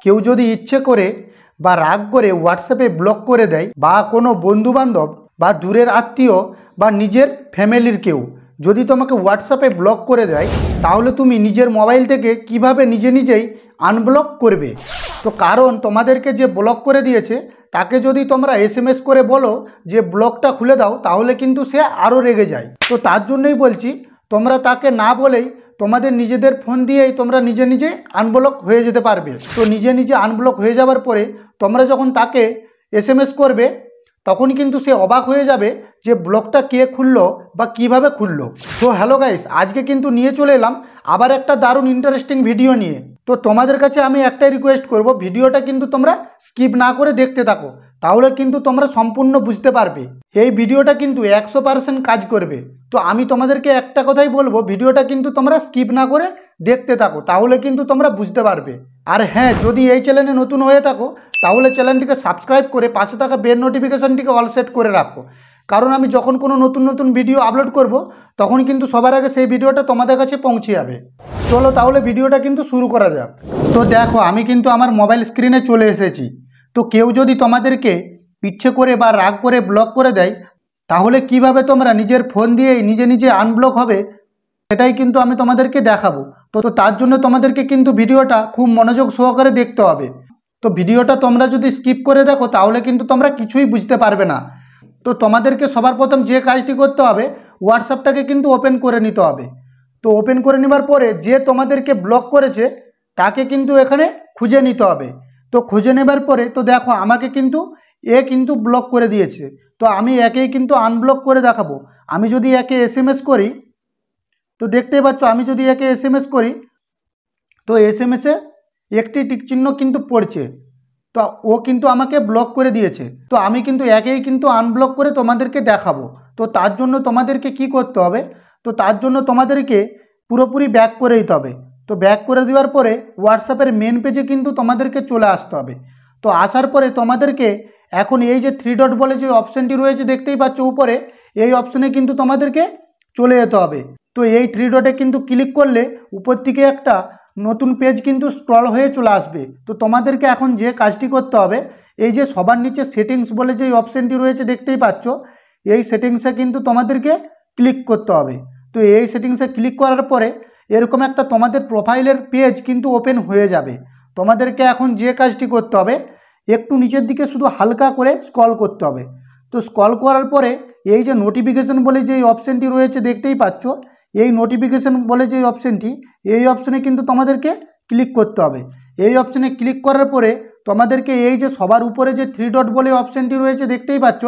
কেউ যদি ইচ্ছে করে বা রাগ করে হোয়াটসঅ্যাপে ব্লক করে দেয়, বা কোনো বন্ধুবান্ধব বা দূরের আত্মীয় বা নিজের ফ্যামিলির কেউ যদি তোমাকে হোয়াটসঅ্যাপে ব্লক করে দেয়, তাহলে তুমি নিজের মোবাইল থেকে কিভাবে নিজেই আনব্লক করবে। তো কারণ তোমাদেরকে যে ব্লক করে দিয়েছে তাকে যদি তোমরা SMS করে বলো যে ব্লকটা খুলে দাও, তাহলে কিন্তু সে আরও রেগে যায়। তো তার জন্যই বলছি, তোমরা তাকে না বলেই তোমাদের নিজেদের ফোন দিয়েই তোমরা নিজে আনব্লক হয়ে যেতে পারবে। তো নিজে আনব্লক হয়ে যাওয়ার পরে তোমরা যখন তাকে SMS করবে, তখন কিন্তু সে অবাক হয়ে যাবে যে ব্লকটা কে খুললো বা কিভাবে খুললো। তো হ্যালো গাইস, আজকে কিন্তু নিয়ে চলে এলাম আবার একটা দারুণ ইন্টারেস্টিং ভিডিও নিয়ে। তো তোমাদের কাছে আমি একটাই রিকোয়েস্ট করব, ভিডিওটা কিন্তু তোমরা স্কিপ না করে দেখতে থাকো, তাহলে কিন্তু তোমরা সম্পূর্ণ বুঝতে পারবে। এই ভিডিওটা কিন্তু 100% কাজ করবে। তো আমি তোমাদেরকে একটা কথাই বলবো, ভিডিওটা কিন্তু তোমরা স্কিপ না করে দেখতে থাকো, তাহলে কিন্তু তোমরা বুঝতে পারবে। আর হ্যাঁ, যদি এই চ্যানেলে নতুন হয়ে থাকো তাহলে চ্যানেলটিকে সাবস্ক্রাইব করে পাশে থাকা বেল নোটিফিকেশনটিকে অল সেট করে রাখো, কারণ আমি যখন কোনো নতুন ভিডিও আপলোড করব তখন কিন্তু সবার আগে সেই ভিডিওটা তোমাদের কাছে পৌঁছে যাবে। চলো তাহলে ভিডিওটা কিন্তু শুরু করা যাক। তো দেখো, আমি কিন্তু আমার মোবাইল স্ক্রিনে চলে এসেছি। তো কেউ যদি তোমাদেরকে ইচ্ছে করে বা রাগ করে ব্লক করে দেয়, তাহলে কিভাবে তোমরা নিজের ফোন দিয়েই নিজে আনব্লক হবে সেটাই কিন্তু আমি তোমাদেরকে দেখাবো। তো তার জন্য তোমাদেরকে কিন্তু ভিডিওটা খুব মনোযোগ সহকারে দেখতে হবে। তো ভিডিওটা তোমরা যদি স্কিপ করে দেখো তাহলে কিন্তু তোমরা কিছুই বুঝতে পারবে না। তো তোমাদেরকে সবার প্রথম যে কাজটি করতে হবে, হোয়াটসঅ্যাপটাকে কিন্তু ওপেন করে নিতে হবে। তো ওপেন করে নেবার পরে যে তোমাদেরকে ব্লক করেছে তাকে কিন্তু এখানে খুঁজে নিতে হবে। তো খুঁজে নেবার পরে তো দেখো, আমাকে কিন্তু কিন্তু ব্লক করে দিয়েছে। তো আমি একেই কিন্তু আনব্লক করে দেখাবো। আমি যদি একে SMS করি, তো দেখতেই পাচ্ছ আমি যদি একে SMS করি, তো SMS-এ একটি টিকচিহ্ন কিন্তু পড়ছে। তো ও কিন্তু আমাকে ব্লক করে দিয়েছে। তো আমি কিন্তু একেই কিন্তু আনব্লক করে তোমাদেরকে দেখাবো। তো তার জন্য তোমাদেরকে কি করতে হবে, তো তার জন্য তোমাদেরকে পুরোপুরি ব্যাক করে দিতে হবে। তো ব্যাক করে দেওয়ার পরে হোয়াটসঅ্যাপের মেন পেজে কিন্তু তোমাদেরকে চলে আসতে হবে। তো আসার পরে তোমাদেরকে এখন এই যে 3 ডট বলে যে অপশানটি রয়েছে দেখতেই পাচ্ছ উপরে, এই অপশানে কিন্তু তোমাদেরকে চলে যেতে হবে। তো এই 3 ডটে কিন্তু ক্লিক করলে উপর থেকে একটা নতুন পেজ কিন্তু স্ক্রল হয়ে চলে আসবে। তো তোমাদেরকে এখন যে কাজটি করতে হবে, এই যে সবার নিচে সেটিংস বলে যে অপশানটি রয়েছে দেখতেই পাচ্ছ, এই সেটিংসে কিন্তু তোমাদেরকে ক্লিক করতে হবে। তো এই সেটিংসে ক্লিক করার পরে এরকম একটা তোমাদের প্রোফাইলের পেজ কিন্তু ওপেন হয়ে যাবে। তোমাদেরকে এখন যে কাজটি করতে হবে, একটু নিচের দিকে শুধু হালকা করে স্ক্রল করতে হবে। তো স্ক্রল করার পরে এই যে নোটিফিকেশন বলে যে অপশানটি রয়েছে দেখতেই পাচ্ছ, এই নোটিফিকেশন বলে যে অপশানটি, এই অপশানে কিন্তু তোমাদেরকে ক্লিক করতে হবে। এই অপশানে ক্লিক করার পরে তোমাদেরকে এই যে সবার উপরে যে 3 ডট বলে অপশানটি রয়েছে দেখতেই পাচ্ছ,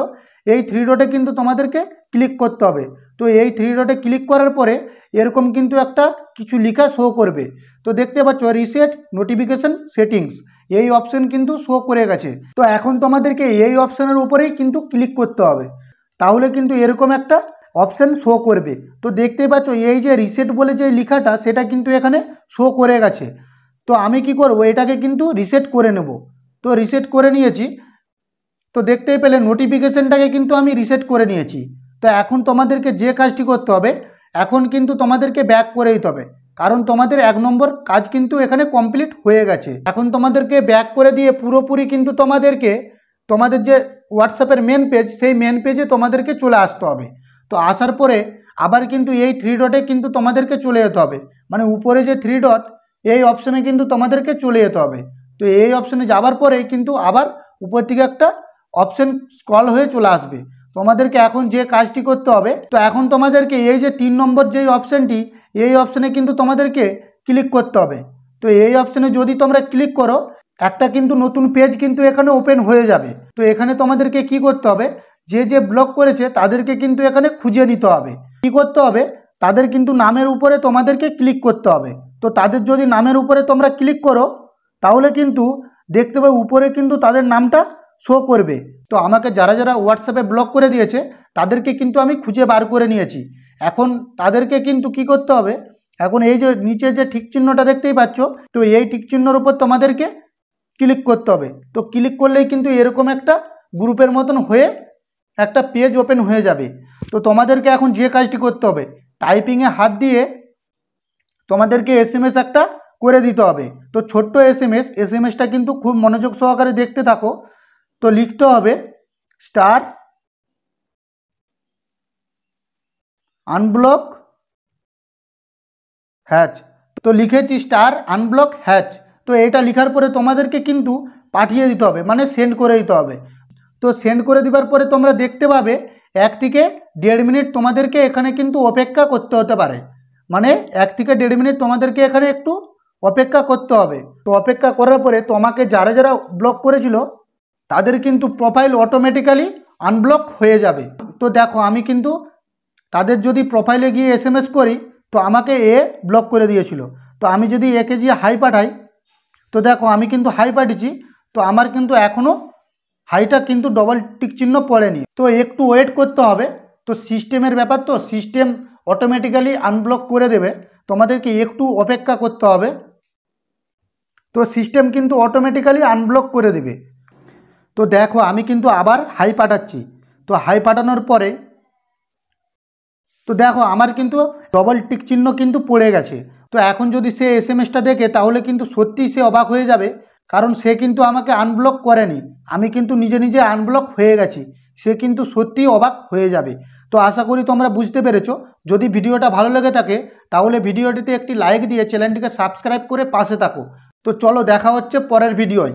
এই 3 ডটে কিন্তু তোমাদেরকে ক্লিক করতে হবে। তো এই 3 ডটে ক্লিক করার পরে এরকম কিন্তু একটা কিছু লেখা শো করবে। তো দেখতে পাচ্ছ রিসেট নোটিফিকেশন সেটিংস, এই অপশান কিন্তু শো করে গেছে। তো এখন তোমাদেরকে এই অপশানের উপরেই কিন্তু ক্লিক করতে হবে, তাহলে কিন্তু এরকম একটা অপশান শো করবে। তো দেখতেই পাচ্ছ এই যে রিসেট বলে যে লেখাটা সেটা কিন্তু এখানে শো করে গেছে। তো আমি কি করব, এটাকে কিন্তু রিসেট করে নেব। তো রিসেট করে নিয়েছি। তো দেখতেই পেলে নোটিফিকেশানটাকে কিন্তু আমি রিসেট করে নিয়েছি। তো এখন তোমাদেরকে যে কাজটি করতে হবে, এখন কিন্তু তোমাদেরকে ব্যাক করে দিতে হবে, কারণ তোমাদের 1 নম্বর কাজ কিন্তু এখানে কমপ্লিট হয়ে গেছে। এখন তোমাদেরকে ব্যাক করে দিয়ে পুরোপুরি কিন্তু তোমাদের যে হোয়াটসঅ্যাপের মেন পেজ, সেই মেন পেজে তোমাদেরকে চলে আসতে হবে। তো আসার পরে আবার কিন্তু এই 3 ডটে কিন্তু তোমাদেরকে চলে যেতে হবে, মানে উপরে যে 3 ডট এই অপশানে কিন্তু তোমাদেরকে চলে যেতে হবে। তো এই অপশানে যাওয়ার পরে কিন্তু আবার উপর থেকে একটা অপশান স্ক্রল হয়ে চলে আসবে। তোমাদেরকে এখন যে কাজটি করতে হবে, তো এখন তোমাদেরকে এই যে 3 নম্বর যেই অপশানটি, এই অপশানে কিন্তু তোমাদেরকে ক্লিক করতে হবে। তো এই অপশানে যদি তোমরা ক্লিক করো, একটা কিন্তু নতুন পেজ কিন্তু এখানে ওপেন হয়ে যাবে। তো এখানে তোমাদেরকে কি করতে হবে, যে ব্লক করেছে তাদেরকে কিন্তু এখানে খুঁজে নিতে হবে। কি করতে হবে, তাদের কিন্তু নামের উপরে তোমাদেরকে ক্লিক করতে হবে। তো তাদের যদি নামের উপরে তোমরা ক্লিক করো, তাহলে কিন্তু দেখতে পাবে উপরে কিন্তু তাদের নামটা শো করবে। তো আমাকে যারা হোয়াটসঅ্যাপে ব্লক করে দিয়েছে তাদেরকে কিন্তু আমি খুঁজে বার করে নিয়েছি। এখন তাদেরকে কিন্তু কি করতে হবে, এখন এই যে নিচে যে টিক চিহ্নটা দেখতেই পাচ্ছ, তো এই টিক চিহ্নর উপর তোমাদেরকে ক্লিক করতে হবে। তো ক্লিক করলেই কিন্তু এরকম একটা গ্রুপের মতন হয়ে একটা পেজ ওপেন হয়ে যাবে। তো তোমাদেরকে এখন যে কাজটি করতে হবে, টাইপিংয়ে হাত দিয়ে তোমাদেরকে SMS একটা করে দিতে হবে। তো ছোট্ট এসএমএসটা কিন্তু খুব মনোযোগ সহকারে দেখতে থাকো। তো লিখতে হবে স্টার আনব্লক হ্যাচ। তো লিখেছি স্টার আনব্লক হ্যাচ। তো এটা লেখার পরে তোমাদেরকে কিন্তু পাঠিয়ে দিতে হবে, মানে সেন্ড করে দিতে হবে। তো সেন্ড করে দেওয়ার পরে তোমরা দেখতে পাবে 1 থেকে 1.5 মিনিট তোমাদেরকে এখানে কিন্তু অপেক্ষা করতে হতে পারে, মানে 1 থেকে 1.5 মিনিট তোমাদেরকে এখানে একটু অপেক্ষা করতে হবে। তো অপেক্ষা করার পরে তোমাকে যারা যারা ব্লক করেছিল তাদের কিন্তু প্রোফাইল অটোমেটিক্যালি আনব্লক হয়ে যাবে। তো দেখো আমি কিন্তু তাদের যদি প্রোফাইলে গিয়ে এসএমএস করি তো আমাকে এ ব্লক করে দিয়েছিল। তো আমি যদি একে গিয়ে হাই পাঠাই, তো দেখো আমি কিন্তু হাই পাঠিয়েছি, তো আমার কিন্তু এখনও হাইটা কিন্তু ডবল টিক চিহ্ন পড়েনি। তো একটু ওয়েট করতে হবে। তো সিস্টেমের ব্যাপার, তো সিস্টেম অটোমেটিক্যালি আনব্লক করে দেবে, তোমাদেরকে একটু অপেক্ষা করতে হবে। তো সিস্টেম কিন্তু অটোমেটিক্যালি আনব্লক করে দেবে। তো দেখো আমি কিন্তু আবার হাই পাঠাচ্ছি। তো হাই পাঠানোর পরে তো দেখো আমার কিন্তু ডবল টিক চিহ্ন কিন্তু পড়ে গেছে। তো এখন যদি সে এসএমএসটা দেখে তাহলে কিন্তু সত্যিই সে অবাক হয়ে যাবে, কারণ সে কিন্তু আমাকে আনব্লক করেনি, আমি কিন্তু নিজে নিজে আনব্লক হয়ে গেছি। সে কিন্তু সত্যিই অবাক হয়ে যাবে। তো আশা করি তোমরা বুঝতে পেরেছো। যদি ভিডিওটা ভালো লেগে থাকে তাহলে ভিডিওটিতে একটি লাইক দিয়ে চ্যানেলটিকে সাবস্ক্রাইব করে পাশে থাকো। তো চলো দেখা হচ্ছে পরের ভিডিওয়।